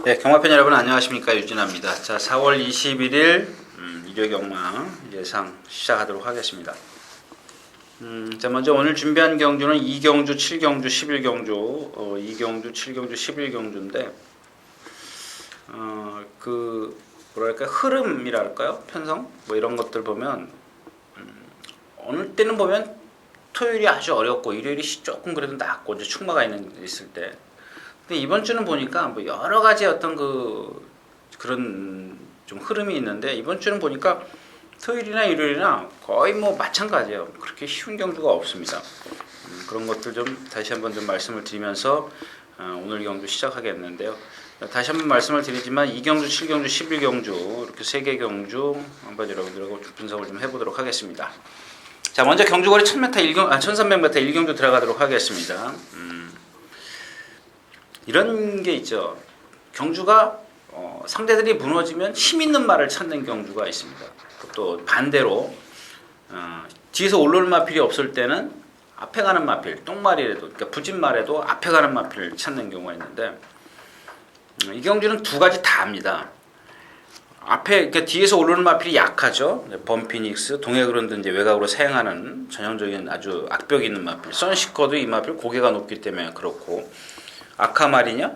네, 경마팬 여러분 안녕하십니까, 유진아입니다. 자, 4월 21일 일요경마 예상 시작하도록 하겠습니다. 자, 먼저 오늘 준비한 경주는 2경주, 7경주, 11경주, 2경주, 7경주, 11경주인데 그 뭐랄까 흐름이랄까요, 편성 뭐 이런 것들 보면 어느 때는 보면 토요일이 아주 어렵고 일요일이 조금 그래도 낫고 이제 축마가 있을 때. 근데 이번 주는 보니까 뭐 여러 가지 어떤 그런 좀 흐름이 있는데, 이번 주는 보니까 토요일이나 일요일이나 거의 뭐 마찬가지예요. 그렇게 쉬운 경주가 없습니다. 그런 것들 좀 다시 한번 좀 말씀을 드리면서 오늘 경주 시작하겠는데요. 다시 한번 말씀을 드리지만 2경주, 7경주, 11경주 이렇게 3개 경주 한번 여러분들하고 분석을 좀 해보도록 하겠습니다. 자, 먼저 경주거리 1300m 1경주 들어가도록 하겠습니다. 이런 게 있죠. 경주가 상대들이 무너지면 힘 있는 말을 찾는 경주가 있습니다. 또 반대로 뒤에서 올라올 마필이 없을 때는 앞에 가는 마필, 똥말이라도, 그러니까 부진말에도 앞에 가는 마필을 찾는 경우가 있는데, 이 경주는 두 가지 다 합니다. 앞에, 그러니까 뒤에서 올라오는 마필이 약하죠. 범피닉스, 동해그런드 이제 외곽으로 사용하는 전형적인 아주 악벽이 있는 마필. 선시커도 이 마필 고개가 높기 때문에 그렇고, 아카마리냐?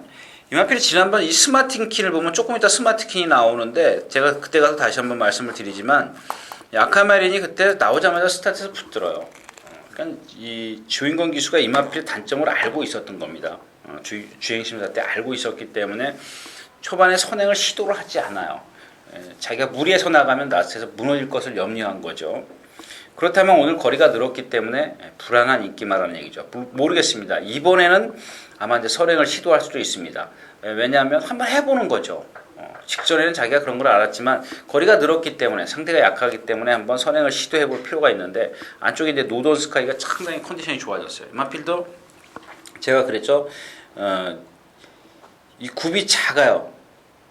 이 마필이 지난번 이 스마트킨을 보면 조금 이따 스마트킨이 나오는데, 제가 그때 가서 다시 한번 말씀을 드리지만, 아카마린이 그때 나오자마자 스타트에서 붙들어요. 그러니까 이 주인공 기수가 이 마필의 단점을 알고 있었던 겁니다. 주행심사 때 알고 있었기 때문에 초반에 선행을 시도를 하지 않아요. 자기가 무리해서 나가면 라스트에서 무너질 것을 염려한 거죠. 그렇다면 오늘 거리가 늘었기 때문에 불안한 인기마라는 얘기죠. 모르겠습니다. 이번에는 아마 이제 선행을 시도할 수도 있습니다. 왜냐하면 한번 해보는 거죠. 직전에는 자기가 그런 걸 알았지만 거리가 늘었기 때문에, 상대가 약하기 때문에 한번 선행을 시도해볼 필요가 있는데, 안쪽에 이제 노던 스카이가 상당히 컨디션이 좋아졌어요. 마필도 제가 그랬죠. 이 굽이 작아요.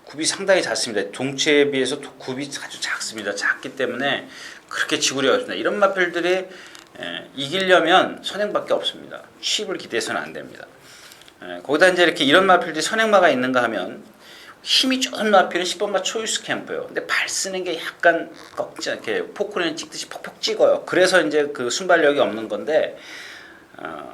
굽이 상당히 작습니다. 동체에 비해서 굽이 아주 작습니다. 작기 때문에 그렇게 지구력이 없습니다. 이런 마필들이 이기려면 선행밖에 없습니다. 취입을 기대해서는 안 됩니다. 거기다 이제 이렇게 이런 마필들이 선행마가 있는가 하면, 힘이 좋은 마필은 10번마 초이스 캠프예요. 근데 발 쓰는 게 약간 꺾지 않게 포크레인 찍듯이 퍽퍽 찍어요. 그래서 이제 그 순발력이 없는 건데,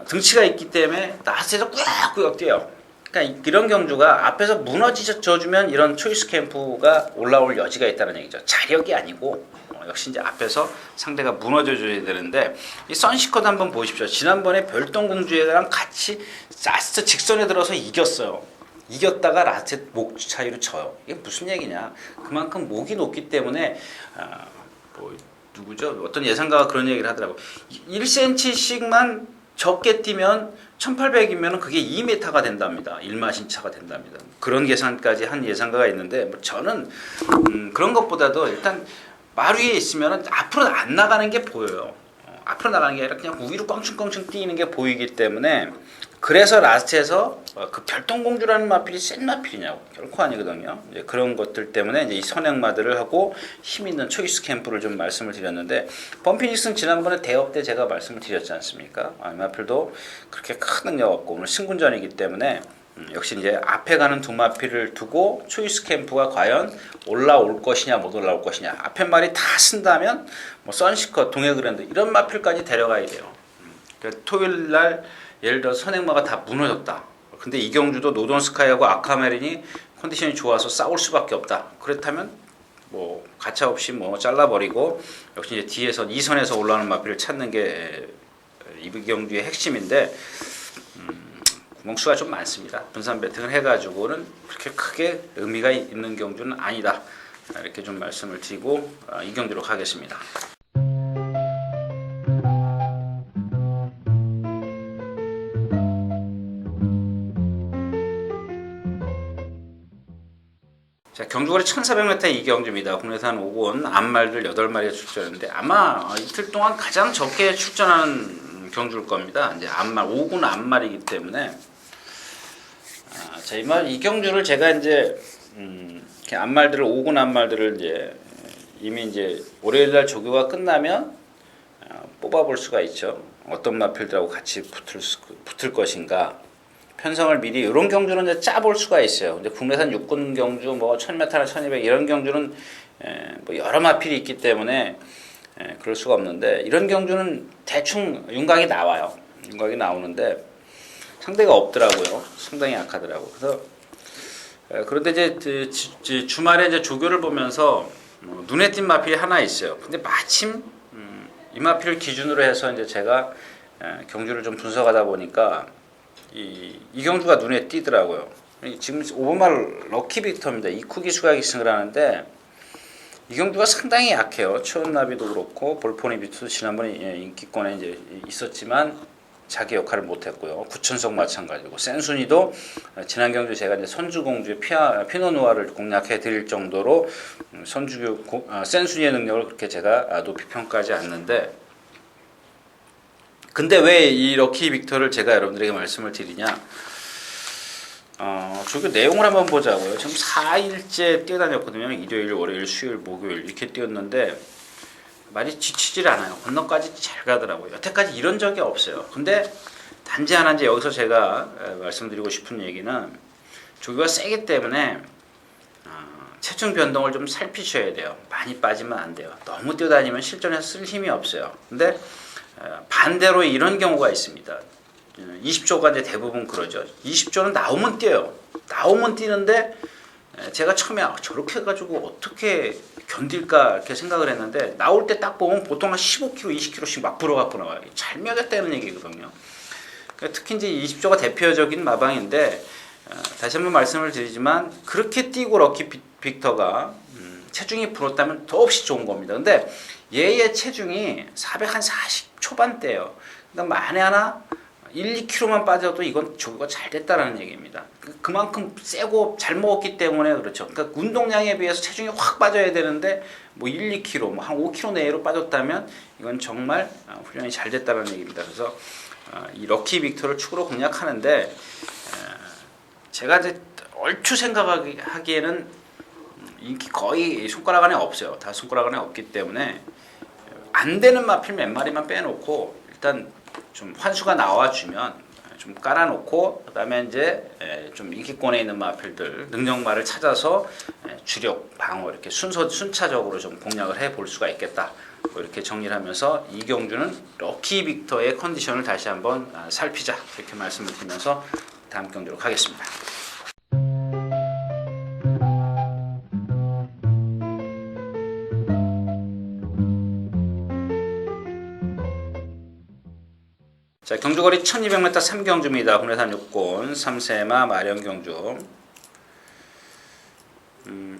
등치가 있기 때문에 나스에서 꾸역꾸역 뛰어요. 그러니까 이런 경주가 앞에서 무너져주면 이런 초이스 캠프가 올라올 여지가 있다는 얘기죠. 자력이 아니고 역시 이제 앞에서 상대가 무너져줘야 되는데, 이 선시커도 한번 보십시오. 지난번에 별똥공주랑 같이 라스트 직선에 들어서 이겼어요. 이겼다가 라스트 목 차이로 져요. 이게 무슨 얘기냐? 그만큼 목이 높기 때문에 누구죠? 어떤 예상가가 그런 얘기를 하더라고. 1cm씩만 적게 뛰면 1800이면 그게 2m가 된답니다. 1마신차가 된답니다. 그런 계산까지 한 예상가가 있는데, 저는 그런 것보다도 일단 말 위에 있으면 앞으로 안 나가는 게 보여요. 앞으로 나가는 게 아니라 그냥 위로 껑충껑충 뛰는 게 보이기 때문에, 그래서 라스트에서 그 별똥공주라는 마필이 센 마필이냐고, 결코 아니거든요. 이제 그런 것들 때문에 이제 이 선행마들을 하고 힘 있는 초이스 캠프를 좀 말씀을 드렸는데, 범피닉스는 지난번에 대업 때 제가 말씀을 드렸지 않습니까? 이 마필도 그렇게 큰 능력 없고 오늘 승군전이기 때문에 역시 이제 앞에 가는 두 마필을 두고 초이스 캠프가 과연 올라올 것이냐 못 올라올 것이냐, 앞에 말이 다 쓴다면 뭐 선시커, 동해그랜드 이런 마필까지 데려가야 돼요. 그러니까 토요일 날 예를 들어 선행마가 다 무너졌다. 근데 이 경주도 노던 스카이하고 아카메린이 컨디션이 좋아서 싸울 수밖에 없다. 그렇다면 뭐 가차없이 뭐 잘라버리고, 역시 이제 뒤에서 2선에서 올라오는 마필을 찾는 게 이 경주의 핵심인데, 구멍수가 좀 많습니다. 분산 배팅을 해가지고는 그렇게 크게 의미가 있는 경주는 아니다. 이렇게 좀 말씀을 드리고 이 경주로 가겠습니다. 자, 경주거리 1400m 이 경주입니다. 국내산 5군 암말들 8마리가 출전했는데, 아마 이틀 동안 가장 적게 출전하는 경주일 겁니다. 이제 암말, 5군 암말이기 때문에. 자, 이 경주를 제가 이제 암말들을, 5군 암말들을 이제 이미 이제 월요일 날 조교가 끝나면 뽑아볼 수가 있죠. 어떤 마필들하고 같이 붙을 것인가. 편성을 미리 이런 경주는 이제 짜볼 수가 있어요. 근데 국내산 육군 경주 뭐 1000m나 1200 이런 경주는 뭐 여러 마필이 있기 때문에 그럴 수가 없는데 이런 경주는 대충 윤곽이 나와요. 윤곽이 나오는데 상대가 없더라고요. 상당히 약하더라고요. 그래서 그런데 이제 주말에 이제 조교를 보면서 눈에 띈 마필이 하나 있어요. 근데 마침 이 마필을 기준으로 해서 이제 제가 경주를 좀 분석하다 보니까 이 경주가 눈에 띄더라고요. 지금 5번말 럭키 빅터입니다. 이쿠 기수가 기승을 하는데 이 경주가 상당히 약해요. 최원나비도 그렇고 볼포니 비트도 지난번에 인기권에 이제 있었지만 자기 역할을 못했고요. 구천석 마찬가지고 센순이도 지난 경주 제가 이제 선주공주의 피노누아를 공략해 드릴 정도로 센순이의 능력을 그렇게 제가 높이 평가하지 않는데 근데 왜 이 럭키 빅터를 제가 여러분들에게 말씀을 드리냐 조교 내용을 한번 보자고요. 지금 4일째 뛰어다녔거든요. 일요일, 월요일, 수요일, 목요일 이렇게 뛰었는데 많이 지치질 않아요. 건너까지 잘 가더라고요. 여태까지 이런 적이 없어요. 근데 단지 하나 이제 여기서 제가 말씀드리고 싶은 얘기는 조교가 세기 때문에 체중 변동을 좀 살피셔야 돼요. 많이 빠지면 안 돼요. 너무 뛰어다니면 실전에서 쓸 힘이 없어요. 근데 반대로 이런 경우가 있습니다. 20조가 이제 대부분 그러죠. 20조는 나오면 뛰어요. 나오면 뛰는데 제가 처음에 저렇게 해가지고 어떻게 견딜까 이렇게 생각을 했는데 나올 때 딱 보면 보통 한 15kg, 20kg씩 막 불어갖고 나와요. 잘 먹였다는 얘기거든요. 그러니까 특히 이제 20조가 대표적인 마방인데 다시 한번 말씀을 드리지만 그렇게 뛰고 럭키 빅터가 체중이 불었다면 더없이 좋은 겁니다. 근데 얘의 체중이 440 초반대예요. 그러니까 만에 하나 1, 2kg만 빠져도 이건 조교가 잘 됐다라는 얘기입니다. 그만큼 세고 잘 먹었기 때문에 그렇죠. 그러니까 운동량에 비해서 체중이 확 빠져야 되는데 뭐 1, 2kg, 뭐 한 5kg 내로 빠졌다면 이건 정말 훈련이 잘 됐다는 얘기입니다. 그래서 이 럭키 빅터를 축으로 공략하는데 제가 이제 얼추 생각하기에는 인기 거의 손가락 안에 없어요. 다 손가락 안에 없기 때문에 안 되는 마필 몇 마리만 빼놓고 일단 좀 환수가 나와주면 좀 깔아놓고 그다음에 이제 좀 인기권에 있는 마필들 능력마를 찾아서 주력, 방어 이렇게 순차적으로 좀 공략을 해볼 수가 있겠다. 뭐 이렇게 정리를 하면서 이 경주는 럭키 빅터의 컨디션을 다시 한번 살피자 이렇게 말씀을 드리면서 다음 경주로 가겠습니다. 자, 경주거리 1200m 3경주입니다. 국내산 육군 3세마 마련경주.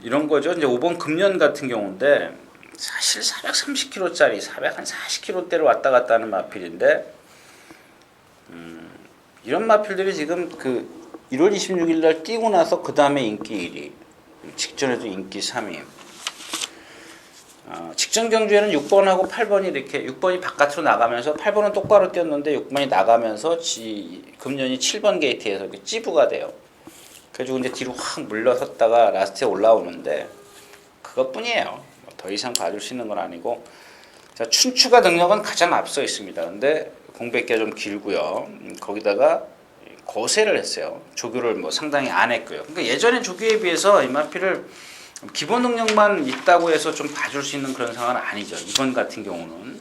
이런 거죠. 이제 5번 금년 같은 경우인데 사실 430kg짜리 440kg대를 왔다 갔다 하는 마필인데 이런 마필들이 지금 그 1월 26일 날 뛰고 나서 그 다음에 인기 1위, 직전에도 인기 3위. 직전 경주에는 6번하고 8번이 이렇게 6번이 바깥으로 나가면서 8번은 똑바로 뛰었는데 6번이 나가면서 금년이 7번 게이트에서 이렇게 찌부가 돼요. 그래가지고 이제 뒤로 확 물러섰다가 라스트에 올라오는데 그것뿐이에요. 더 이상 봐줄 수 있는 건 아니고 자, 춘추가 능력은 가장 앞서 있습니다. 근데 공백기가 좀 길고요. 거기다가 거세를 했어요. 조교를 뭐 상당히 안 했고요. 그러니까 예전에 조교에 비해서 이 마필을 기본 능력만 있다고 해서 좀 봐줄 수 있는 그런 상황은 아니죠. 이번 같은 경우는.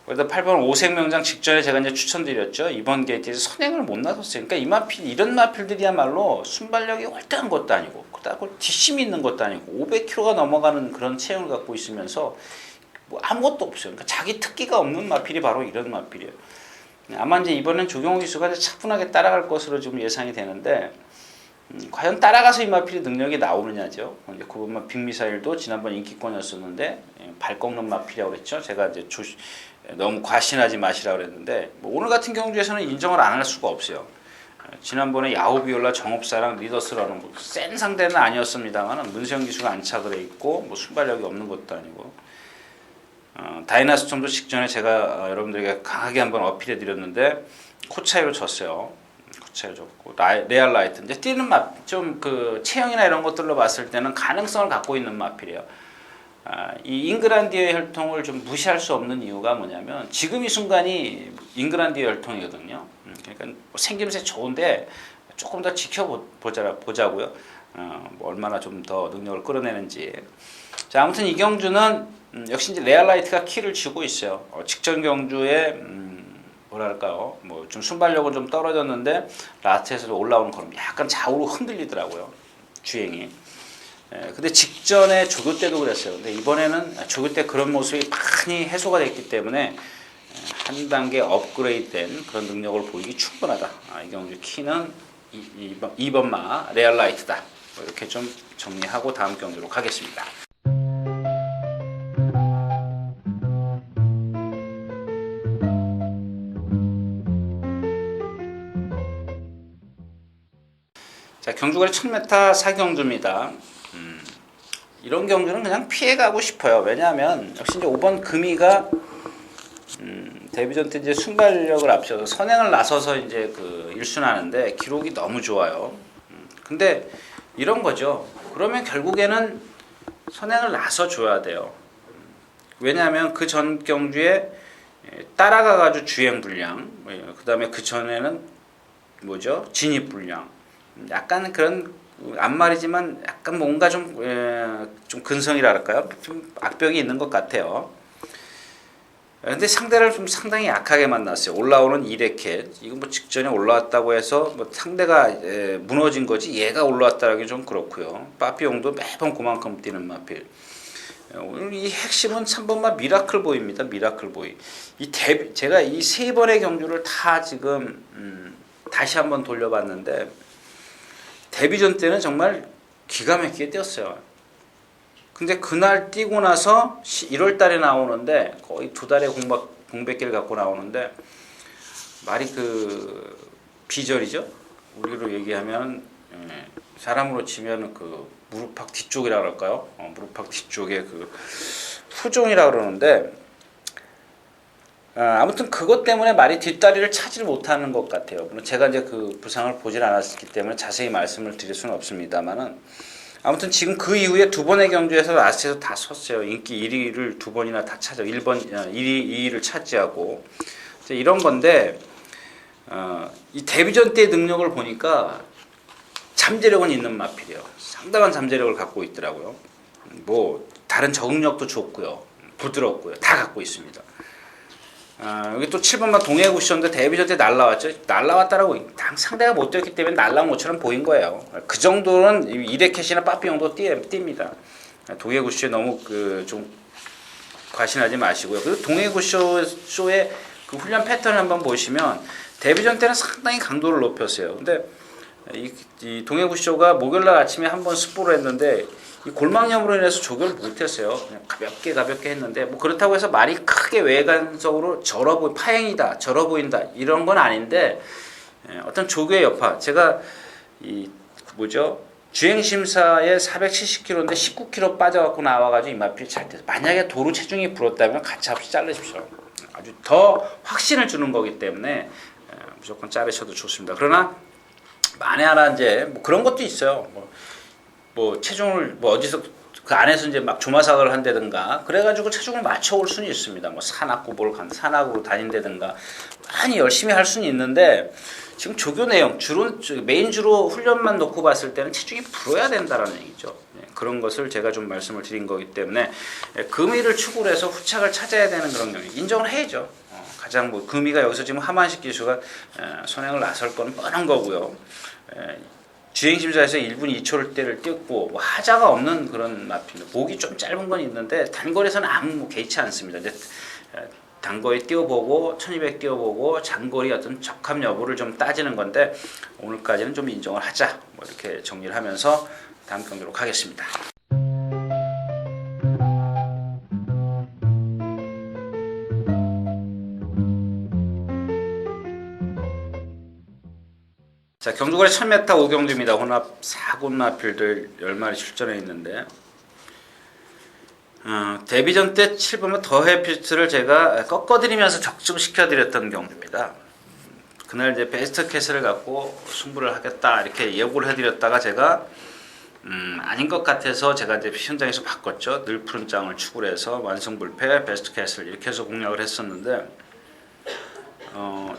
그래서 8번 오색명장 직전에 제가 이제 추천드렸죠. 이번 게이트에서 선행을 못 나섰어요. 그러니까 이 마필, 이런 마필들이야말로 순발력이 월등한 것도 아니고, 그다고 뒷심이 있는 것도 아니고, 500kg가 넘어가는 그런 체형을 갖고 있으면서 뭐 아무것도 없어요. 그러니까 자기 특기가 없는 마필이 바로 이런 마필이에요. 아마 이제 이번엔 조경호 기수가 차분하게 따라갈 것으로 지금 예상이 되는데, 과연 따라가서 이 마필이 능력이 나오느냐죠. 이제 그 부분 빅미사일도 지난번 인기권이었었는데 발 꺾는 마필이라고 그랬죠. 제가 이제 너무 과신하지 마시라고 그랬는데 뭐 오늘 같은 경주에서는 인정을 안 할 수가 없어요. 지난번에 야후비올라 정업사랑 리더스라는 뭐 센 상대는 아니었습니다만 문세영 기수가 안착을 해 있고 뭐 순발력이 없는 것도 아니고 다이나스톰도 직전에 제가 여러분들에게 강하게 한번 어필해 드렸는데 코 차이로 졌어요. 졌고 레알 라이트 이제 뛰는 좀 그 체형이나 이런 것들로 봤을 때는 가능성을 갖고 있는 마필이에요. 이 잉그란디의 혈통을 좀 무시할 수 없는 이유가 뭐냐면 지금 이 순간이 잉그란디의 혈통이거든요. 그러니까 뭐 생김새 좋은데 조금 더 지켜보자고요. 뭐 얼마나 좀 더 능력을 끌어내는지. 자, 아무튼 이 경주는 역시 이제 레알라이트가 키를 쥐고 있어요. 직전 경주에 뭐랄까요, 뭐 좀 순발력은 좀 떨어졌는데 라스트에서 올라오는 걸음 약간 좌우로 흔들리더라고요, 주행이. 근데 직전에 조교 때도 그랬어요. 근데 이번에는 조교 때 그런 모습이 많이 해소가 됐기 때문에 한 단계 업그레이드된 그런 능력을 보이기 충분하다. 이 경주 키는 2번마 레알라이트다. 뭐 이렇게 좀 정리하고 다음 경주로 가겠습니다. 자, 경주거리 1000m 4경주입니다. 이런 경주는 그냥 피해가고 싶어요. 왜냐하면 역시 이제 5번 금이가 데뷔전 때 이제 순발력을 앞서서 선행을 나서서 이제 그 1순하는데 기록이 너무 좋아요. 근데 이런 거죠. 그러면 결국에는 선행을 나서 줘야 돼요. 왜냐하면 그 전 경주에 따라가가지고 주행 불량, 그 다음에 그 전에는 뭐죠? 진입 불량. 약간 그런 앞말이지만 약간 뭔가 좀 근성이랄까요? 좀 악벽이 있는 것 같아요. 근데 상대를 좀 상당히 약하게 만났어요. 올라오는 이레켓. 이거 뭐 직전에 올라왔다고 해서 뭐 상대가 무너진 거지 얘가 올라왔다라기 좀 그렇고요. 빠삐용도 매번 그만큼 뛰는 마필. 오늘 이 핵심은 3번마 미라클 보이입니다. 미라클 보이. 제가 이 세 번의 경주를 다 지금 다시 한번 돌려봤는데 데뷔전 때는 정말 기가 막히게 뛰었어요. 근데 그날 뛰고 나서 1월 달에 나오는데 거의 2달의 공백기를 갖고 나오는데 말이 그 비절이죠. 우리로 얘기하면 사람으로 치면 그 무릎팍 뒤쪽이라 그럴까요? 무릎팍 뒤쪽에 그 후종이라 그러는데 아무튼 그것 때문에 말이 뒷다리를 차지 못하는 것 같아요. 물론 제가 이제 그 부상을 보질 않았기 때문에 자세히 말씀을 드릴 수는 없습니다만은 아무튼 지금 그 이후에 두 번의 경주에서 라스트에서 다 섰어요. 인기 1위를 두 번이나 다 차죠. 1번, 1위, 2위를 차지하고 이런 건데 이 데뷔전 때의 능력을 보니까 잠재력은 있는 마필이에요. 상당한 잠재력을 갖고 있더라고요. 뭐 다른 적응력도 좋고요, 부드럽고요, 다 갖고 있습니다. 여기 또 7번만 동해 구시였는데 데뷔전 때 날라왔죠. 날라왔다라고 상대가 못 뛰었기 때문에 날라온 것처럼 보인 거예요. 그 정도는 이레켓이나 빠삐용도 뜁니다. 동해 구시에 너무 좀 과신하지 마시고요. 그리고 동해 구쇼의 그 훈련 패턴을 한번 보시면 데뷔전 때는 상당히 강도를 높였어요. 근데 이 동해 구쇼가 목요일날 아침에 한번 스포를 했는데 이 골막염으로 인해서 조교를 못했어요. 그냥 가볍게 했는데 뭐 그렇다고 해서 말이 크게 외관적으로 파행이다, 절어 보인다 이런 건 아닌데 어떤 조교의 여파. 제가 주행 심사에 470kg인데 19kg 빠져갖고 나와가지고 이마필이 잘 돼서 만약에 도로 체중이 불었다면 가차없이 자르십시오. 아주 더 확신을 주는 거기 때문에 무조건 자르셔도 좋습니다. 그러나 만에 하나 이제 뭐 그런 것도 있어요. 뭐 체중을 어디서 그 안에서 이제 막 조마삭을 한다든가 그래가지고 체중을 맞춰올 수는 있습니다. 뭐 산악으로 다닌다든가 많이 열심히 할 수는 있는데 지금 조교 내용 메인주로 훈련만 놓고 봤을 때는 체중이 불어야 된다라는 얘기죠. 그런 것을 제가 좀 말씀을 드린 거기 때문에 금이를 축으로 해서 후착을 찾아야 되는 그런 경우 인정을 해야죠. 가장 금이가 여기서 지금 하만식 기수가 선행을 나설 건 뻔한 거고요. 주행심사에서 1분 2초를 때를 뛰었고 하자가 없는 그런 마필입니다. 목이 좀 짧은 건 있는데 단거리에서는 아무 개의치 않습니다. 이제 단거리 뛰어보고 1200 뛰어보고 장거리 어떤 적합 여부를 좀 따지는 건데 오늘까지는 좀 인정을 하자 뭐 이렇게 정리를 하면서 다음 경기로 가겠습니다. 자, 경주거리 1000m 5경주입니다. 혼합 4군 마필들 10마리 출전해 있는데 데뷔전 때 7번은 더해피트를 제가 꺾어드리면서 적중시켜드렸던 경주입니다. 그날 이제 베스트 캐스를 갖고 승부를 하겠다 이렇게 예고를 해드렸다가 제가 아닌 것 같아서 제가 이제 현장에서 바꿨죠. 늘 푸른 장을 추구를 해서 완성불패, 베스트 캐슬 이렇게 해서 공략을 했었는데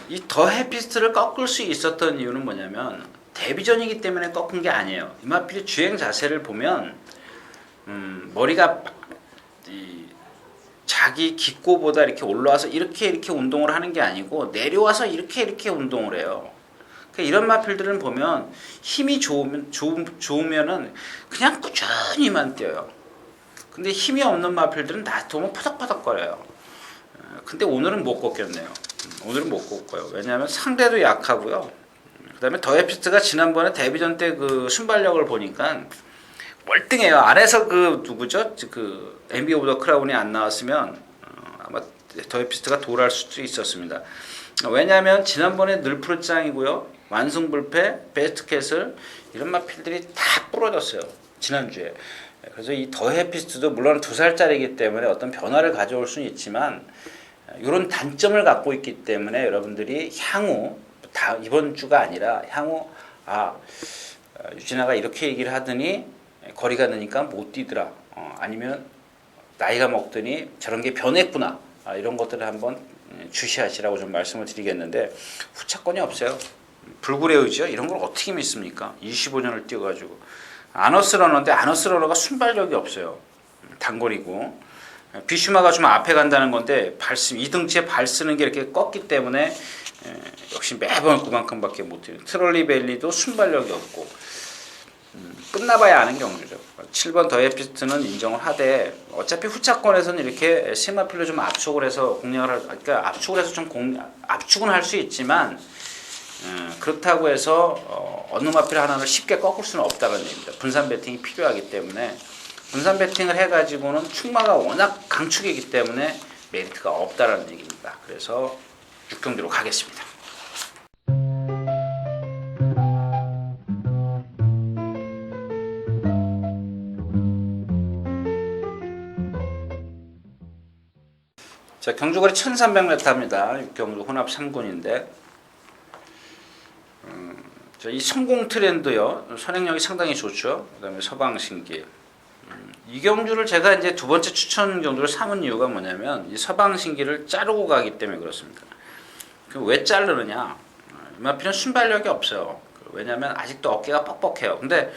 이 더 해피스트를 꺾을 수 있었던 이유는 뭐냐면 데뷔전이기 때문에 꺾은 게 아니에요. 이마필이 주행 자세를 보면 머리가 자기 기꼬보다 이렇게 올라와서 이렇게 운동을 하는 게 아니고 내려와서 이렇게 운동을 해요. 그러니까 이런 마필들은 보면 힘이 좋으면은 그냥 꾸준히만 뛰어요. 근데 힘이 없는 마필들은 놔두면 퍼덕퍼덕거려요. 근데 오늘은 못 꺾겠네요. 오늘은 못 꺾어요. 왜냐하면 상대도 약하고요. 그다음에 더 해피스트가 지난번에 데뷔전 때 그 순발력을 보니까 월등해요. 안에서 그 누구죠? 그 NBA 오브 더 크라운이 안 나왔으면 아마 더 해피스트가 돌아올 수도 있었습니다. 왜냐하면 지난번에 늘프르짱이고요, 완승불패, 베스트 캐슬 이런 마필들이 다 부러졌어요. 지난주에. 그래서 이 더 해피스트도 물론 2살짜리이기 때문에 어떤 변화를 가져올 수는 있지만 이런 단점을 갖고 있기 때문에 여러분들이 향후 이번 주가 아니라 향후 유진아가 이렇게 얘기를 하더니 거리가 느니까 못 뛰더라. 아니면 나이가 먹더니 저런 게 변했구나. 이런 것들을 한번 주시하시라고 좀 말씀을 드리겠는데 후차권이 없어요. 불굴의 이런 걸 어떻게 믿습니까? 25년을 뛰어가지고 아너스러너인데 아너스러너가 순발력이 없어요. 단거리고 비슈마가 좀 앞에 간다는 건데 이등치에 발 쓰는 게 이렇게 꺾기 때문에 역시 매번 그만큼밖에 못 뛰는 트롤리 벨리도 순발력이 없고 끝나봐야 아는 경주죠. 7번 더 해피스트는 인정을 하되 어차피 후차권에서는 이렇게 세마필로 좀 압축을 해서 그러니까 압축을 해서 좀 압축은 할 수 있지만 그렇다고 해서 어느 마필 하나를 쉽게 꺾을 수는 없다는 얘기입니다. 분산 배팅이 필요하기 때문에 분산 배팅을 해가지고는 축마가 워낙 강축이기 때문에 메리트가 없다는 얘기입니다. 그래서 6경기로 가겠습니다. 자, 경주거리 1300m입니다. 6경주 혼합 3군인데 이 성공 트렌드요. 선행력이 상당히 좋죠. 그 다음에 서방신기. 이 경주를 제가 이제 두 번째 추천 경주를 삼은 이유가 뭐냐면 이 서방신기를 자르고 가기 때문에 그렇습니다. 왜 자르느냐? 이마필은 순발력이 없어요. 왜냐하면 아직도 어깨가 뻑뻑해요. 근데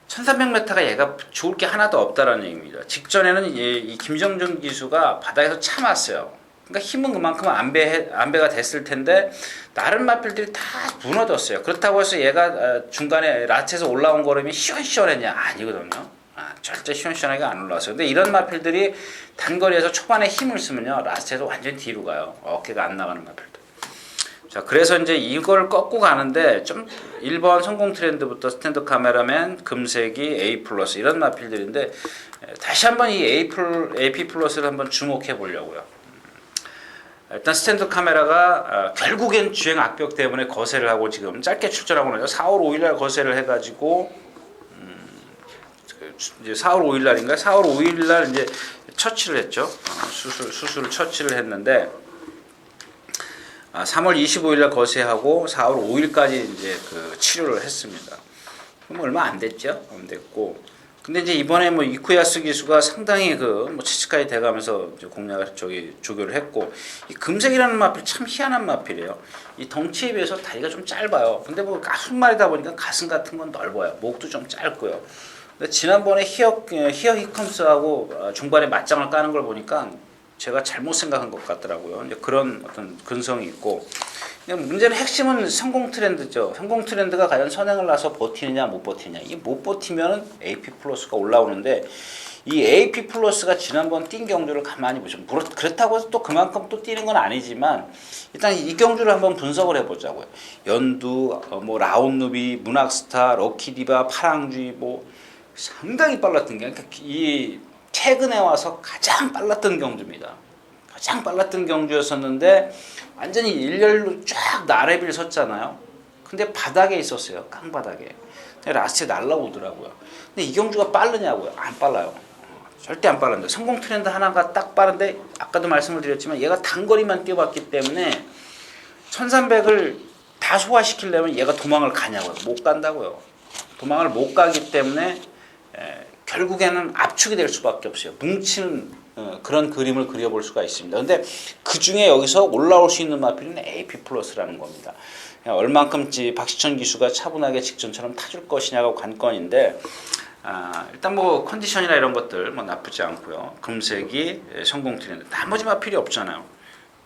1300m가 얘가 좋을 게 하나도 없다라는 얘기입니다. 직전에는 이 김정준 기수가 바닥에서 참았어요. 그러니까 힘은 그만큼 안배가 됐을 텐데 다른 마필들이 다 무너졌어요. 그렇다고 해서 얘가 중간에 라트에서 올라온 걸음이 시원시원했냐? 아니거든요. 절대 시원시원하게 안 올라왔어요. 근데 이런 마필들이 단거리에서 초반에 힘을 쓰면요, 라스트에서 완전 뒤로 가요. 어깨가 안 나가는 마필들. 자, 그래서 이제 이걸 꺾고 가는데 좀 1번 성공 트렌드부터 스탠드 카메라맨, 금색이, A 플러스 이런 마필들인데 다시 한번 이 AP 플러스를 한번 주목해 보려고요. 일단 스탠드 카메라가 결국엔 주행 악벽 때문에 거세를 하고 지금 짧게 출전하고 나서 4월 5일날 거세를 해가지고 이제 4월 5일날인가 4월 5일날 이제 처치를 했죠. 수술을 처치를 했는데 3월 25일날 거세하고 4월 5일까지 이제 그 치료를 했습니다. 그럼 얼마 안 됐죠? 안 됐고. 근데 이제 이번에 뭐 이쿠야스 기수가 상당히 체치까지 돼가면서 이제 공략을 조교를 했고, 이 금색이라는 마필 참 희한한 마필이에요. 이 덩치에 비해서 다리가 좀 짧아요. 근데 뭐 한 마리다 보니까 가슴 같은 건 넓어요. 목도 좀 짧고요. 근데 지난번에 히어 히컴스하고 중반에 맞짱을 까는 걸 보니까 제가 잘못 생각한 것 같더라고요. 이제 그런 어떤 근성이 있고. 문제는 핵심은 성공 트렌드죠. 성공 트렌드가 과연 선행을 나서 버티느냐 못 버티느냐. 이게 못 버티면은 AP 플러스가 올라오는데 이 AP 플러스가 지난번 뛴 경주를 가만히 보시면 그렇다고 해서 또 그만큼 또 뛰는 건 아니지만 일단 이 경주를 한번 분석을 해보자고요. 연두, 뭐 라온누비, 문학스타, 럭키디바, 파랑쥐 뭐 상당히 빨랐던 게 그러니까 이 최근에 와서 가장 빨랐던 경주입니다. 가장 빨랐던 경주였었는데 완전히 일렬로 쫙 나래비를 섰잖아요. 근데 바닥에 있었어요. 깡바닥에. 라스트에 날라오더라고요. 근데 이 경주가 빠르냐고요? 안 빨라요. 절대 안 빠른데 성공 트렌드 하나가 딱 빠른데 아까도 말씀을 드렸지만 얘가 단거리만 뛰어봤기 때문에 1300을 다 소화시키려면 얘가 도망을 가냐고요. 못 간다고요. 도망을 못 가기 때문에 결국에는 압축이 될 수밖에 없어요. 뭉치는 그런 그림을 그려볼 수가 있습니다. 근데 그 중에 여기서 올라올 수 있는 마필은 AP 플러스라는 겁니다. 얼만큼 박시천 기수가 차분하게 직전처럼 타줄 것이냐가 관건인데, 일단 뭐 컨디션이나 이런 것들 뭐 나쁘지 않고요. 금색이 성공 트렌드. 나머지 마필이 없잖아요.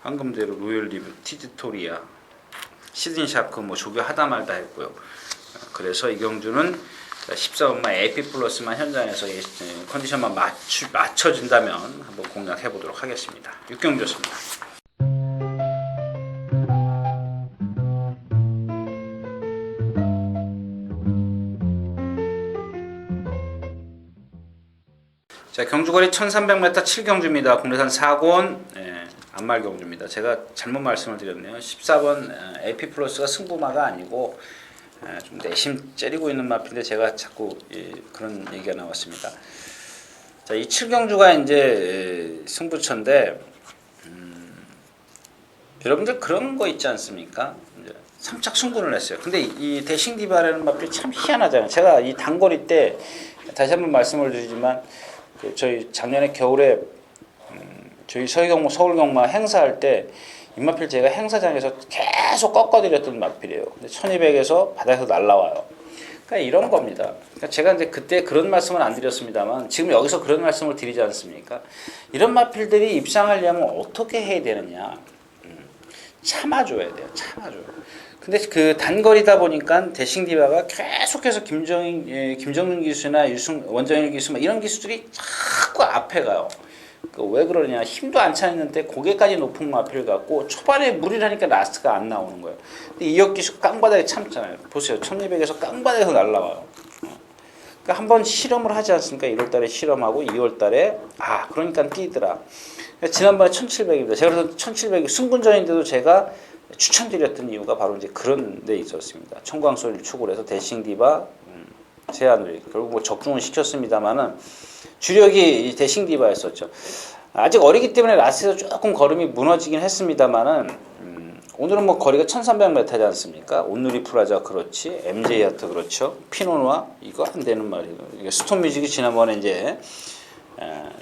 황금대로, 로열 리브, 티지토리아, 시드니 샤크 뭐 조교하다 말다 했고요. 그래서 이경주는 14번만 AP 플러스만 현장에서 컨디션만 맞춰준다면 한번 공략해 보도록 하겠습니다. 육경주였습니다. 자, 경주거리 1300m 7경주입니다. 국내산 4권 안말 경주입니다. 제가 잘못 말씀을 드렸네요. 14번 AP 플러스가 승부마가 아니고 좀 내심 째리고 있는 마필인데 제가 자꾸 그런 얘기가 나왔습니다. 자, 이 7경주가 이제 승부처인데 여러분들 그런 거 있지 않습니까? 이제 3착 승부를 했어요. 근데 이 대싱디바라는 마필이 참 희한하잖아요. 제가 이 단거리 때 다시 한번 말씀을 드리지만 저희 작년에 겨울에 저희 서울경마 행사할 때 입마필 제가 행사장에서 계속 꺾어드렸던 마필이에요. 근데 1200에서 바닥에서 날라와요. 그러니까 이런 겁니다. 그러니까 제가 이제 그때 그런 말씀은 안 드렸습니다만 지금 여기서 그런 말씀을 드리지 않습니까? 이런 마필들이 입상하려면 어떻게 해야 되느냐? 참아줘야 돼요. 참아줘요. 근데 그 단거리다 보니까 대싱디바가 계속해서 김정윤 기수나 원정일 기수 이런 기수들이 자꾸 앞에 가요. 왜 그러냐? 힘도 안 차있는데 고개까지 높은 마필을 갖고 초반에 무리하니까 라스트가 안 나오는 거예요. 근데 이혁 기수 깡바닥에 참잖아요. 보세요. 1200에서 깡바닥에서 날라와요. 그러니까 한번 실험을 하지 않습니까? 1월달에 실험하고 2월달에 그러니까 뛰더라. 지난번에 1700입니다. 제가 그래서 1700이 승군전인데도 제가 추천드렸던 이유가 바로 이제 그런 데 있었습니다. 청광소리를 축으로 해서 대싱디바 제안을 결국 뭐 적중은 시켰습니다만은 주력이 이 대싱디바였었죠. 아직 어리기 때문에 라스에서 조금 걸음이 무너지긴 했습니다만은 오늘은 뭐 거리가 1300m지 않습니까? 온누리 프라자 그렇지, MJ 야트 그렇죠, 피노누아 이거 안 되는 말이에요. 스톤 뮤직이 지난번에 이제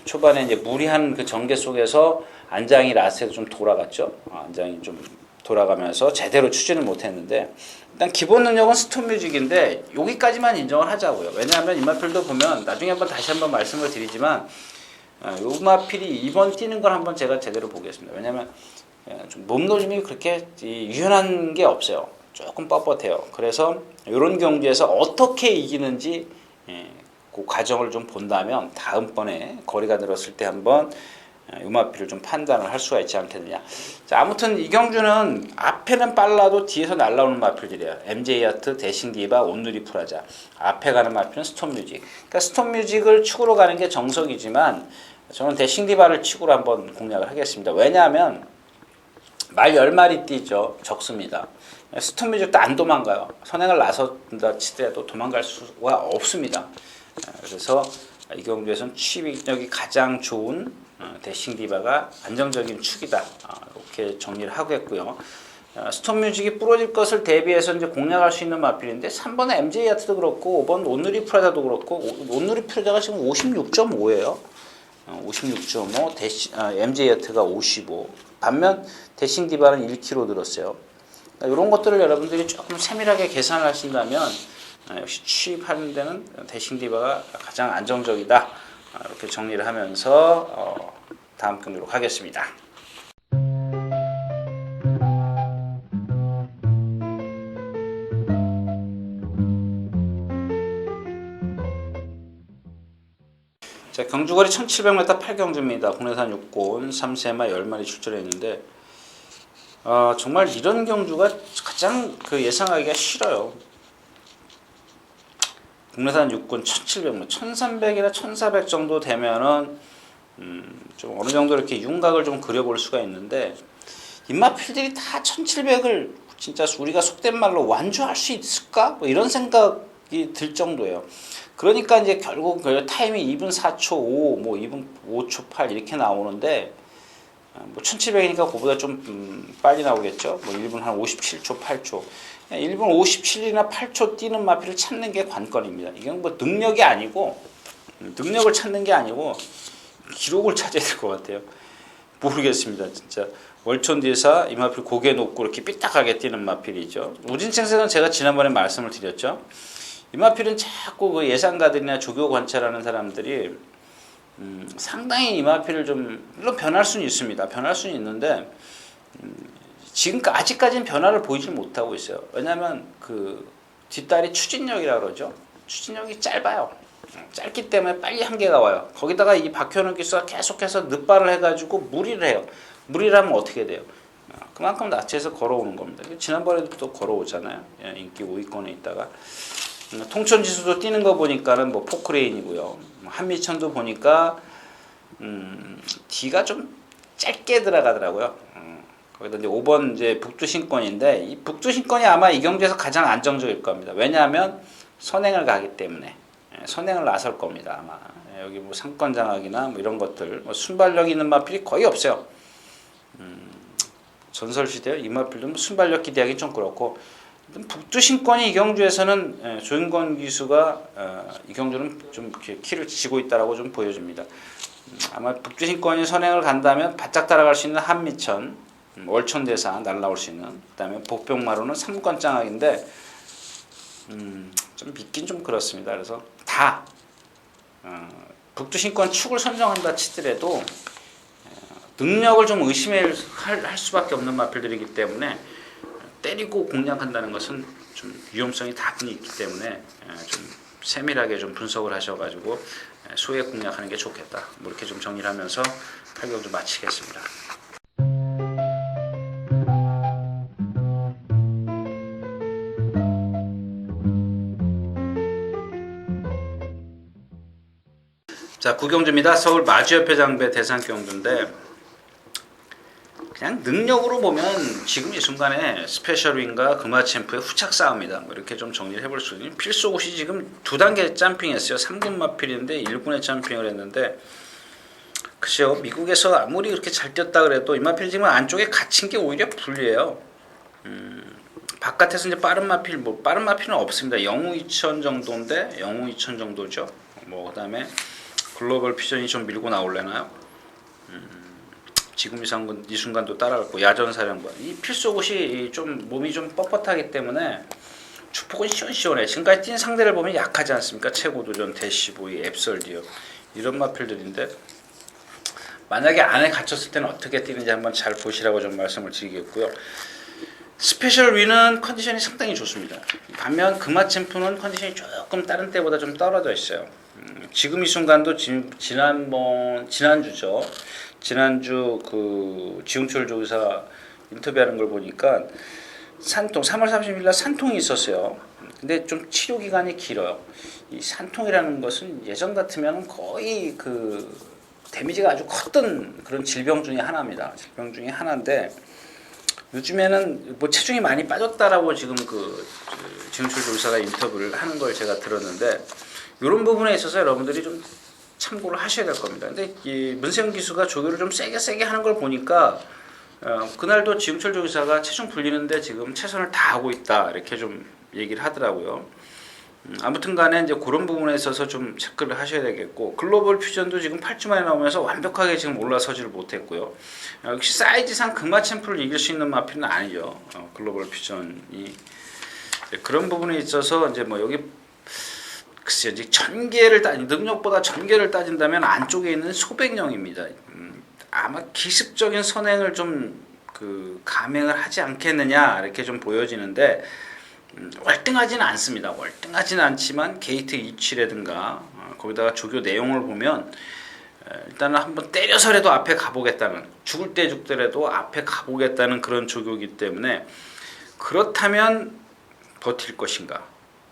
초반에 이제 무리한 그 전개 속에서 안장이 라스에서 좀 돌아갔죠. 안장이 좀 돌아가면서 제대로 추진을 못했는데 일단 기본 능력은 스톤 뮤직인데 여기까지만 인정을 하자고요. 왜냐하면 이마필도 보면 나중에 다시 한번 말씀을 드리지만 이마필이 이번 뛰는 걸 한번 제가 제대로 보겠습니다. 왜냐하면 좀 몸놀림이 그렇게 유연한 게 없어요. 조금 뻣뻣해요. 그래서 이런 경주에서 어떻게 이기는지 그 과정을 좀 본다면 다음번에 거리가 늘었을 때 한번 유마피를 좀 판단을 할 수가 있지 않겠느냐. 자, 아무튼 이 경주는 앞에는 빨라도 뒤에서 날라오는 마필들이에요. MJ 야트, 대싱디바, 온누리 프라자. 앞에 가는 마필은 스톤 뮤직. 그러니까 스톤 뮤직을 축으로 가는 게 정석이지만 저는 대싱디바를 축으로 한번 공략을 하겠습니다. 왜냐하면 말 10마리 뛰죠. 적습니다. 스톤 뮤직도 안 도망가요. 선행을 나선다 치더라도 도망갈 수가 없습니다. 그래서 이 경주에서는 취입력이 가장 좋은 대싱디바가 안정적인 축이다. 이렇게 정리를 하겠고요. 스톤 뮤직이 부러질 것을 대비해서 이제 공략할 수 있는 마필인데 3번은 MJ 야트도 그렇고 5번 온누리 프라자도 그렇고 온누리 프라자가 지금 56.5예요. 56.5 MJ 야트가 55. 반면 대싱디바는 1kg 늘었어요. 이런 것들을 여러분들이 조금 세밀하게 계산을 하신다면 역시 취입하는 데는 대싱디바가 가장 안정적이다. 이렇게 정리를 하면서 다음 경기로 가겠습니다. 자, 경주거리 1700m 8경주입니다. 국내산 6권 3세마 10마리 출전했는데 정말 이런 경주가 가장 예상하기가 싫어요. 국내산 6권 1700m, 1300이나 1400 정도 되면은 좀 어느 정도 이렇게 윤곽을 좀 그려볼 수가 있는데 입마필들이 다 1700을 진짜 우리가 속된 말로 완주할 수 있을까? 뭐 이런 생각이 들 정도예요. 그러니까 이제 결국 타임이 2분 4초 5, 뭐 2분 5초 8 이렇게 나오는데 뭐 1700이니까 그보다 좀 빨리 나오겠죠. 뭐 1분 한 57초, 8초. 1분 57이나 8초 뛰는 마필을 찾는 게 관건입니다. 이건 뭐 능력이 아니고 능력을 찾는 게 아니고 기록을 찾아야 될 것 같아요. 모르겠습니다. 진짜 월촌디에서 이 마필 고개 높고 이렇게 삐딱하게 뛰는 마필이죠. 우진생생은 제가 지난번에 말씀을 드렸죠. 이 마필은 자꾸 그 예상가들이나 조교 관찰하는 사람들이 상당히 이 마필을 좀 물론 변할 수는 있습니다. 변할 수는 있는데 지금 아직까지는 변화를 보이지 못하고 있어요. 왜냐하면 그 뒷다리 추진력이라 그러죠. 추진력이 짧아요. 짧기 때문에 빨리 한계가 와요. 거기다가 이 박현우 기수가 계속해서 늑발을 해가지고 무리를 해요. 무리를 하면 어떻게 돼요? 그만큼 나체에서 걸어오는 겁니다. 지난번에도 또 걸어오잖아요. 인기 5위권에 있다가 통천지수도 뛰는 거 보니까는 뭐 포크레인이고요. 한미천도 보니까 D가 좀 짧게 들어가더라고요. 거기다 이제 5번 이제 북두신권인데 이 북두신권이 아마 이 경주에서 가장 안정적일 겁니다. 왜냐하면 선행을 가기 때문에 선행을 나설 겁니다. 아마 여기 뭐 상권장악이나 뭐 이런 것들 뭐 순발력 있는 마필이 거의 없어요. 전설시대요. 이 마필은 순발력 기대하기 좀 그렇고 북두신권이 이 경주에서는 조인권 기수가 이 경주는 좀 이렇게 키를 지고 있다라고 좀 보여집니다. 아마 북두신권이 선행을 간다면 바짝 따라갈 수 있는 한미천, 월천대사 날라올 수 있는 그다음에 복병마루는 3권 장악인데 좀 믿긴 좀 그렇습니다. 그래서 다 북두신권 축을 선정한다 치더라도 능력을 좀 의심할 수밖에 없는 마필들이기 때문에 때리고 공략한다는 것은 좀 위험성이 다분히 있기 때문에 좀 세밀하게 좀 분석을 하셔가지고 소액 공략하는 게 좋겠다. 뭐 이렇게 좀 정리를 하면서 8경 좀 마치겠습니다. 자, 구경주입니다. 서울 마주협회 장배 대상경주인데 그냥 능력으로 보면 지금 이 순간에 스페셜윈과 금화챔프의 후착 싸움이다. 뭐 이렇게 좀 정리를 해볼 수 있는 필소옷이 지금 2단계 점핑했어요. 3군 마필인데 1군에 점핑을 했는데 글쎄요. 미국에서 아무리 그렇게 잘 뛰었다 그래도 이 마필 지금 안쪽에 갇힌 게 오히려 불리해요. 바깥에서 이제 빠른 마필 뭐 빠른 마필은 없습니다. 영우 2000 정도인데 영우 2000 정도죠. 뭐 그다음에 글로벌 피전이 좀 밀고 나올래나요? 지금 이 순간도 따라갔고 야전사령관 이 필소옷이 좀 몸이 좀 뻣뻣하기 때문에 축복은 시원시원해. 지금까지 뛴 상대를 보면 약하지 않습니까? 최고도전, 대시보이, 앱설디어 이런 마필들인데 만약에 안에 갇혔을 때는 어떻게 뛰는지 한번 잘 보시라고 좀 말씀을 드리겠고요. 스페셜 위는 컨디션이 상당히 좋습니다. 반면 금화챔프는 컨디션이 조금 다른 때보다 좀 떨어져 있어요. 지금 이 순간도 지난주죠. 지난주 그 지웅철 조사 인터뷰하는 걸 보니까 산통 3월 30일 날 산통이 있었어요. 근데 좀 치료 기간이 길어요. 이 산통이라는 것은 예전 같으면 거의 그 데미지가 아주 컸던 그런 질병 중에 하나입니다. 질병 중에 하나인데 요즘에는 뭐 체중이 많이 빠졌다라고 지금 그 지웅철 조사가 인터뷰를 하는 걸 제가 들었는데 이런 부분에 있어서 여러분들이 좀 참고를 하셔야 될 겁니다. 근데 이 문세영 기수가 조교를 좀 세게 하는 걸 보니까 그날도 지웅철 조교사가 체중 불리는데 지금 최선을 다하고 있다 이렇게 좀 얘기를 하더라고요. 아무튼 간에 이제 그런 부분에 있어서 좀 체크를 하셔야 되겠고 글로벌 퓨전도 지금 8주 만에 나오면서 완벽하게 지금 올라서지를 못했고요. 역시 사이즈상 금화챔프를 이길 수 있는 마필은 아니죠. 글로벌 퓨전이 그런 부분에 있어서 이제 뭐 여기 글쎄요, 이제 능력보다 전개를 따진다면 안쪽에 있는 소백령입니다. 아마 기습적인 선행을 좀 그 감행을 하지 않겠느냐 이렇게 좀 보여지는데 월등하지는 않습니다. 월등하지는 않지만 게이트 이치라든가 거기다가 조교 내용을 보면 일단은 한번 때려서라도 앞에 가보겠다는 죽을 때 죽더라도 앞에 가보겠다는 그런 조교이기 때문에 그렇다면 버틸 것인가?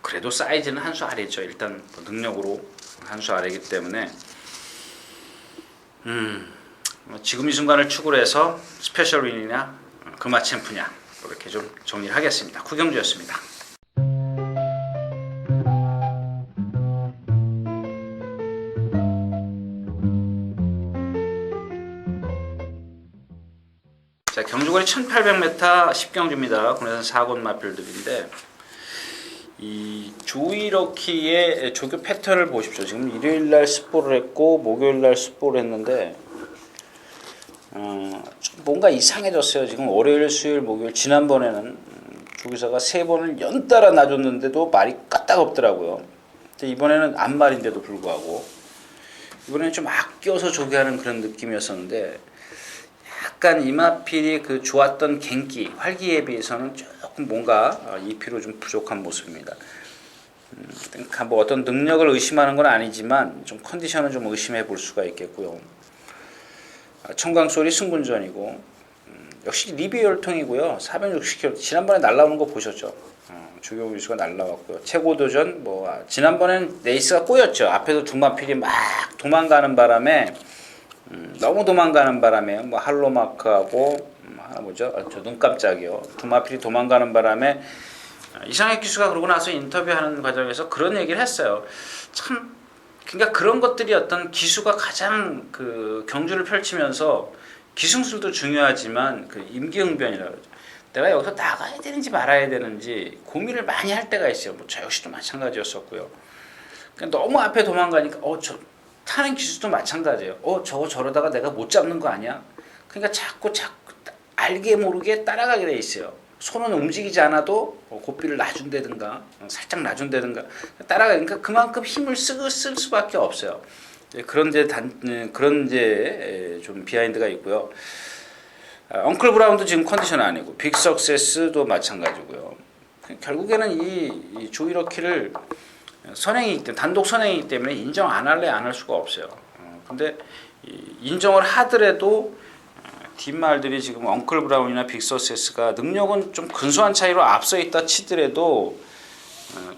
그래도 사이즈는 한 수 아래죠. 일단 능력으로 한 수 아래이기 때문에 지금 이 순간을 축으로 해서 스페셜 윈이냐 금화챔프냐 이렇게 좀 정리를 하겠습니다. 구경주였습니다. 자, 경주거리 1800m 10경주입니다. 국내선 4곳 마필들인데 이 조이러키의 조교 패턴을 보십시오. 지금 일요일날 스포를 했고 목요일날 스포를 했는데 좀 뭔가 이상해졌어요. 지금 월요일, 수요일, 목요일 지난번에는 조교사가 3번을 연달아 놔줬는데도 말이 까딱 없더라고요. 근데 이번에는 안말인데도 불구하고 이번에는 좀 아껴서 조교하는 그런 느낌이었었는데 약간 이마필이 그 좋았던 갱기, 활기에 비해서는 조금 뭔가 이피로 좀 부족한 모습입니다. 뭐 어떤 능력을 의심하는 건 아니지만 좀 컨디션은 좀 의심해 볼 수가 있겠고요. 청강소리 승군전이고 역시 리비의 혈통이고요. 460km 지난번에 날라오는 거 보셨죠? 조교 유수가 날라왔고요. 최고도전 지난번엔 레이스가 꼬였죠. 앞에서 두 마필이 막 도망가는 바람에 너무 도망가는 바람에 할로마크하고 하나 뭐죠? 저 눈 깜짝이요. 두 마필이 도망가는 바람에 이상혁 기수가 그러고 나서 인터뷰하는 과정에서 그런 얘기를 했어요. 참 그러니까 그런 것들이 어떤 기수가 가장 그 경주를 펼치면서 기승술도 중요하지만 그 임기응변이라고 그러죠. 내가 여기서 나가야 되는지 말아야 되는지 고민을 많이 할 때가 있어요. 저 역시도 마찬가지였었고요. 그러니까 너무 앞에 도망가니까 저 타는 기수도 마찬가지예요. 저거 저러다가 내가 못 잡는 거 아니야? 그러니까 자꾸 알게 모르게 따라가게 돼 있어요. 손은 움직이지 않아도 고삐를 놔준다든가 살짝 놔준다든가 따라가니까 그만큼 힘을 쓸 수밖에 없어요. 그런 이제 좀 비하인드가 있고요. 엉클 브라운도 지금 컨디션 아니고 빅 석세스도 마찬가지고요. 결국에는 이 조이러키를 선행이기 때문에 단독 선행이기 때문에 인정 안 할 수가 없어요. 근데 인정을 하더라도 뒷말들이 지금 엉클 브라운이나 빅 석세스가 능력은 좀 근소한 차이로 앞서 있다 치더라도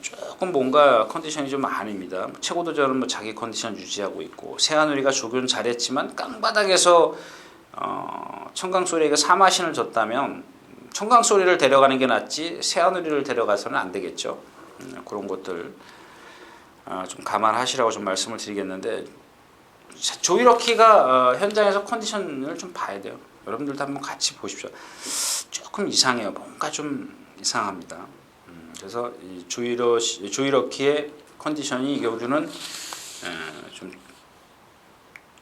조금 뭔가 컨디션이 좀 아닙니다. 최고도전은 자기 컨디션 유지하고 있고 세하누리가 조교는 잘했지만 깡바닥에서 청강소리에게 사마신을 줬다면 청강소리를 데려가는 게 낫지 세하누리를 데려가서는 안 되겠죠. 그런 것들 좀 감안하시라고 좀 말씀을 드리겠는데 조이러키가 현장에서 컨디션을 좀 봐야 돼요. 여러분들도 한번 같이 보십시오. 조금 이상해요. 뭔가 좀 이상합니다. 그래서 이 조이러키의 컨디션이 이 경주는 좀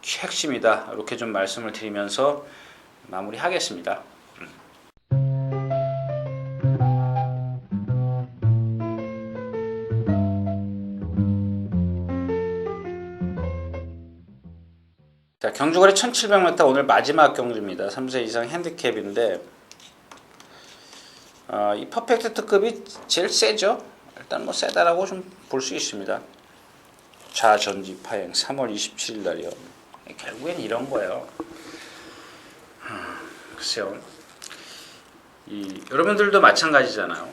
핵심이다. 이렇게 좀 말씀을 드리면서 마무리하겠습니다. 자, 경주거리 1700m 오늘 마지막 경주입니다. 3세 이상 핸디캡인데 이 퍼펙트 특급이 제일 세죠. 일단 세다라고 좀 볼 수 있습니다. 좌전지 파행 3월 27일 날이요. 결국엔 이런 거예요. 글쎄요. 여러분들도 마찬가지잖아요.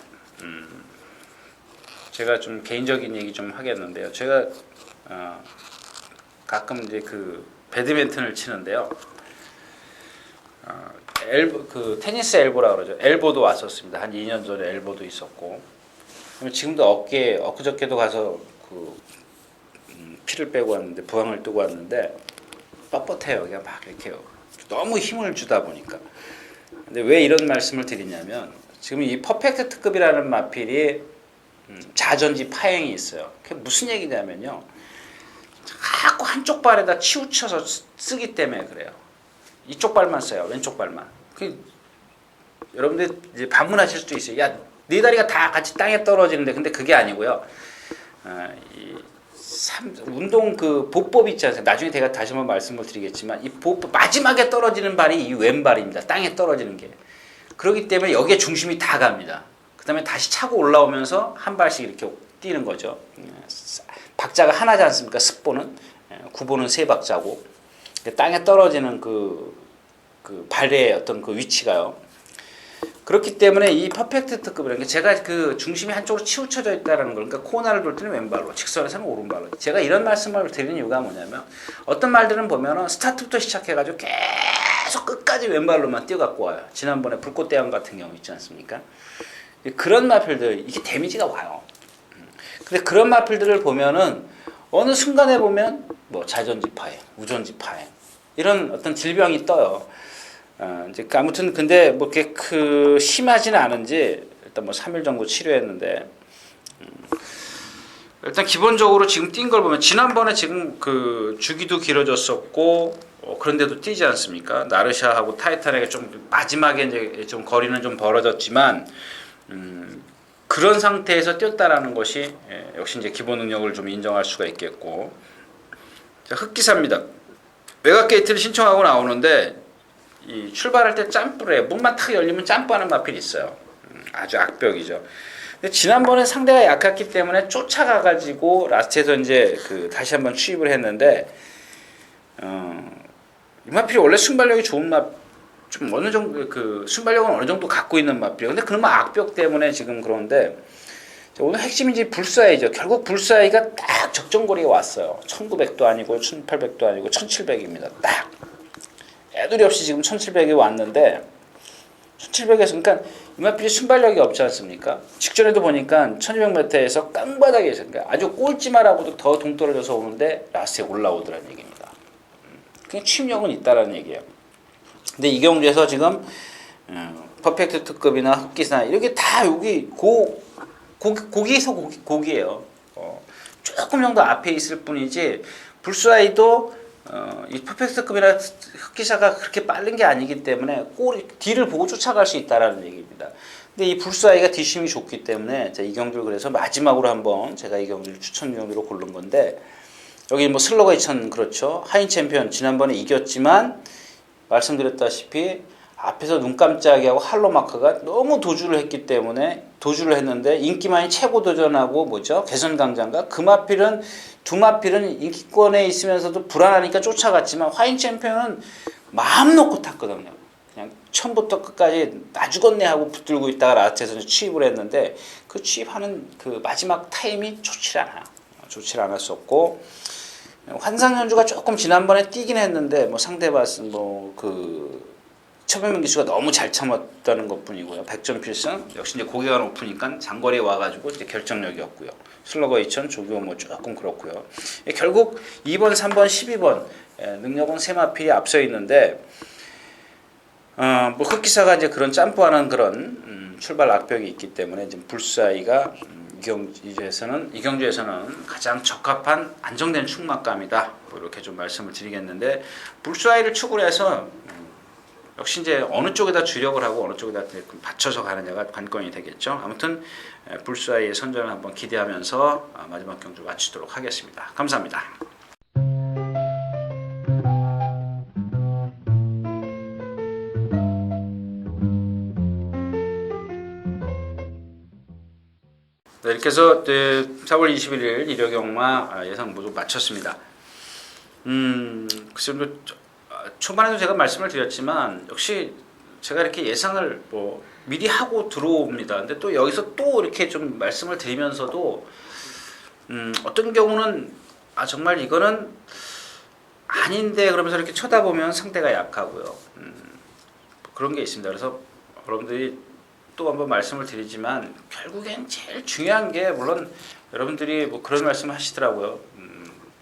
제가 좀 개인적인 얘기 좀 하겠는데요. 제가 가끔 이제 그 배드민턴을 치는데요. 테니스 엘보라 그러죠. 엘보도 왔었습니다. 한 2년 전에 엘보도 있었고. 지금도 엊그저께도 가서 피를 빼고 왔는데 부항을 뜨고 왔는데 뻣뻣해요. 그냥 막 이렇게 너무 힘을 주다 보니까. 근데 왜 이런 말씀을 드리냐면 지금 이 퍼펙트 특급이라는 마필이 자전지 파행이 있어요. 그게 무슨 얘기냐면요. 자꾸 한쪽 발에다 치우쳐서 쓰기 때문에 그래요. 이쪽 발만 써요. 왼쪽 발만. 여러분들 이제 반문하실 수도 있어요. 야, 네 다리가 다 같이 땅에 떨어지는데 근데 그게 아니고요. 운동 그 보법 있지 않습니까? 나중에 제가 다시 한번 말씀을 드리겠지만 이 보법 마지막에 떨어지는 발이 이 왼발입니다. 땅에 떨어지는 게. 그렇기 때문에 여기에 중심이 다 갑니다. 그다음에 다시 차고 올라오면서 한 발씩 이렇게 뛰는 거죠. 박자가 하나지 않습니까? 습보는 9보는 3박자고 땅에 떨어지는 그 발의 어떤 그 위치가요. 그렇기 때문에 이 퍼펙트 특급이라는 게 제가 그 중심이 한쪽으로 치우쳐져 있다는 걸, 그러니까 코너를 돌 때는 왼발로, 직선에서는 오른발로. 제가 이런 말씀을 드리는 이유가 뭐냐면 어떤 말들은 보면은 스타트부터 시작해가지고 계속 끝까지 왼발로만 뛰어갖고 와요. 지난번에 불꽃대왕 같은 경우 있지 않습니까? 그런 마필들 이게 데미지가 와요. 근데 그런 마필들을 보면은 어느 순간에 보면 자전지 파행, 우전지 파행 이런 어떤 질병이 떠요. 이제 아무튼 근데 뭐 이렇게 심하지는 않은지 일단 뭐 3일 정도 치료했는데 일단 기본적으로 지금 뛴 걸 보면 지난번에 지금 주기도 길어졌었고 그런데도 뛰지 않습니까? 나르샤하고 타이탄에게 좀 마지막에 이제 좀 거리는 좀 벌어졌지만 그런 상태에서 뛰었다라는 것이 역시 이제 기본 능력을 좀 인정할 수가 있겠고. 자, 흑기사입니다. 외곽 게이트를 신청하고 나오는데 이 출발할 때 점프를 해요. 문만 탁 열리면 점프하는 마필이 있어요. 아주 악벽이죠. 근데 지난번에 상대가 약했기 때문에 쫓아가가지고 라스트에서 이제 다시 한번 추입을 했는데 이 마필이 원래 순발력이 좋은 좀 어느 정도 순발력은 어느 정도 갖고 있는 마필이에요. 근데 그러면 악벽 때문에 지금 그런데 오늘 핵심이 이제 불사이죠. 결국 불사이가 딱 적정거리에 왔어요. 1900도 아니고 1800도 아니고 1700입니다. 딱 애들이 없이 지금 1700에 왔는데 1700에서 그러니까 이마필이 순발력이 없지 않습니까? 직전에도 보니까 1200m에서 깡바닥에 있으니까 아주 꼴찌마라고도 더 동떨어져서 오는데 라스트에 올라오더라는 얘기입니다. 그냥 취임력은 있다라는 얘기예요. 근데 이 경주에서 지금 퍼펙트 특급이나 흑기사 이렇게 다 여기 고기에서 고기예요. 조금 정도 앞에 있을 뿐이지 불사이도 이 퍼펙트급이나 흑기사가 그렇게 빠른 게 아니기 때문에 뒤를 보고 쫓아갈 수 있다라는 얘기입니다. 근데 이 불사이가 뒷심이 좋기 때문에 이 경주를 그래서 마지막으로 한번 제가 이 경주를 추천 경주로 고른 건데 여기 뭐 슬로거 2000 그렇죠. 하인 챔피언 지난번에 이겼지만 말씀드렸다시피 앞에서 눈 깜짝이 하고 할로마크가 너무 도주를 했기 때문에 도주를 했는데 인기만이 최고 도전하고 뭐죠? 개선 강자인가? 그 마필은 두 마필은 인기권에 있으면서도 불안하니까 쫓아갔지만 화인 챔피언은 마음 놓고 탔거든요. 그냥 처음부터 끝까지 나 죽었네 하고 붙들고 있다가 라스트에서 취입을 했는데 그 취입하는 마지막 타임이 좋지 않아요. 좋지 않았었고 환상연주가 조금 지난번에 뛰긴 했는데 뭐 상대봤은 최병민 기수가 너무 잘 참았다는 것뿐이고요. 100점 필승 역시 이제 고개가 높으니까 장거리에 와가지고 이제 결정력이었고요. 슬러거 2000 조규호 뭐 조금 그렇고요. 결국 2번, 3번, 12번 능력은 세 마필이 앞서 있는데 뭐 흑기사가 이제 그런 점프하는 그런 출발 악벽이 있기 때문에 지금 불사이가 이 경주에서는 가장 적합한 안정된 충막감이다. 뭐 이렇게 좀 말씀을 드리겠는데 불사이를 축을 해서 역시 이제 어느 쪽에다 주력을 하고 어느 쪽에다 받쳐서 가느냐가 관건이 되겠죠. 아무튼 불사이의 선전을 한번 기대하면서 마지막 경주 마치도록 하겠습니다. 감사합니다. 네, 이렇게 해서 4월 21일 일요경마 예상 모두 마쳤습니다. 글쎄 초반에도 제가 말씀을 드렸지만 역시 제가 이렇게 예상을 뭐 미리 하고 들어옵니다. 근데 또 여기서 또 이렇게 좀 말씀을 드리면서도 어떤 경우는 정말 이거는 아닌데 그러면서 이렇게 쳐다보면 상대가 약하고요. 그런 게 있습니다. 그래서 여러분들이 또 한번 말씀을 드리지만 결국엔 제일 중요한 게 물론 여러분들이 뭐 그런 말씀 하시더라고요.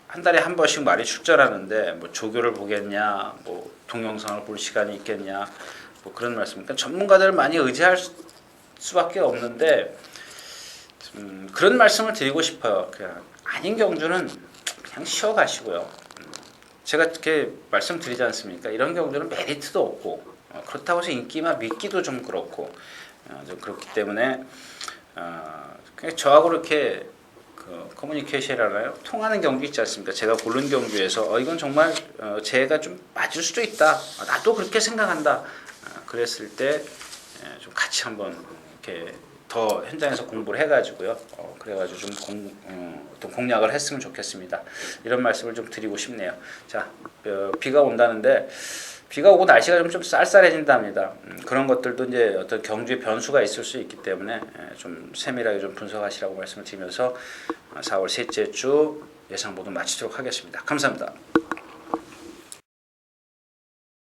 한 달에 한 번씩 말이 출전하는데 뭐 조교를 보겠냐, 뭐 동영상을 볼 시간이 있겠냐, 뭐 그런 말씀. 그러니까 전문가들 많이 의지할 수밖에 없는데 그런 말씀을 드리고 싶어요. 그냥 아닌 경주는 그냥 쉬어가시고요. 제가 이렇게 말씀드리지 않습니까? 이런 경주는 메리트도 없고 그렇다고 해서 인기만 믿기도 좀 그렇고 좀 그렇기 때문에 그냥 저하고 이렇게 커뮤니케이션이라나요? 통하는 경주 있지 않습니까? 제가 고른 경주에서 이건 정말 제가 좀 맞을 수도 있다. 나도 그렇게 생각한다. 그랬을 때 좀 같이 한번 이렇게 더 현장에서 공부를 해가지고요. 그래가지고 좀 어떤 공략을 했으면 좋겠습니다. 이런 말씀을 좀 드리고 싶네요. 자, 비가 온다는데 비가 오고 날씨가 좀 쌀쌀해진답니다. 그런 것들도 이제 어떤 경주의 변수가 있을 수 있기 때문에 좀 세밀하게 좀 분석하시라고 말씀을 드리면서 4월 셋째 주 예상 모두 마치도록 하겠습니다. 감사합니다.